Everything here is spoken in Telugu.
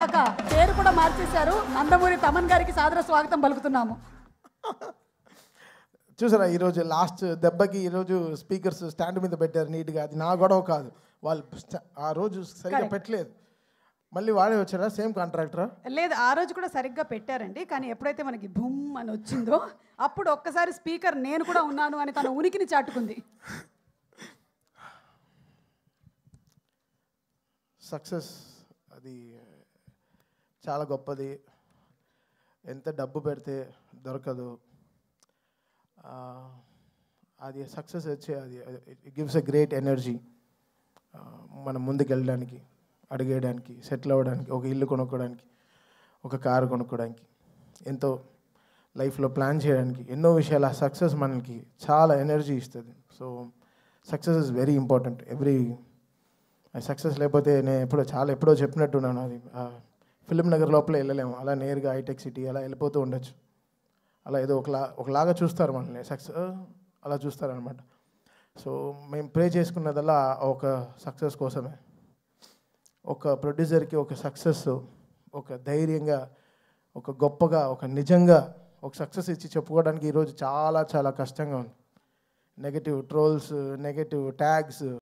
పేరు కూడా మార్చేశారు. నందమూరి తమన్ గారికి సాదర స్వాగతం పలుకుతున్నాము. చూసారా ఈరోజు లాస్ట్ దెబ్బకి ఈరోజు స్పీకర్స్ స్టాండ్ మీద పెట్టారు నీట్గా. అది నా గొడవ కాదు, వాళ్ళు ఆ రోజు సరిగ్గా పెట్టలేదు. మళ్ళీ వాడే వచ్చారా? సేమ్ కాంట్రాక్టరా? లేదు, ఆ రోజు కూడా సరిగ్గా పెట్టారండి. కానీ ఎప్పుడైతే మనకి భూమ్ అని వచ్చిందో అప్పుడు ఒక్కసారి స్పీకర్ నేను కూడా ఉన్నాను అని తన ఉనికిని చాటుకుంది. సక్సెస్ అది చాలా గొప్పది. ఎంత డబ్బు పెడితే దొరకదు. అది సక్సెస్ వచ్చే అది it gives a great energy. మనం ముందుకు వెళ్ళడానికి, అడిగేయడానికి, సెటిల్ అవ్వడానికి, ఒక ఇల్లు కొనుక్కోవడానికి, ఒక కారు కొనుక్కోవడానికి, ఎంతో లైఫ్లో ప్లాన్ చేయడానికి, ఎన్నో విషయాలు. ఆ సక్సెస్ మనకి చాలా ఎనర్జీ ఇస్తుంది. So success is very important. Success లేకపోతే నేను ఎప్పుడో చెప్పినట్టున్నాను, అది ఫిలిం నగర్ లోపల వెళ్ళలేము. అలా నేరుగా హైటెక్ సిటీ అలా వెళ్ళిపోతూ ఉండొచ్చు. అలా ఏదో ఒకలాగా చూస్తారు మనల్ని, సక్సెస్ అలా చూస్తారనమాట. సో మేము ప్రే చేసుకున్నదల్లా ఒక సక్సెస్ కోసమే. ఒక ప్రొడ్యూసర్కి ఒక సక్సెస్, ఒక ధైర్యంగా, ఒక గొప్పగా, ఒక నిజంగా ఒక సక్సెస్ ఇచ్చి చెప్పుకోవడానికి ఈరోజు చాలా చాలా కష్టంగా ఉంది. Negative trolls, negative tags,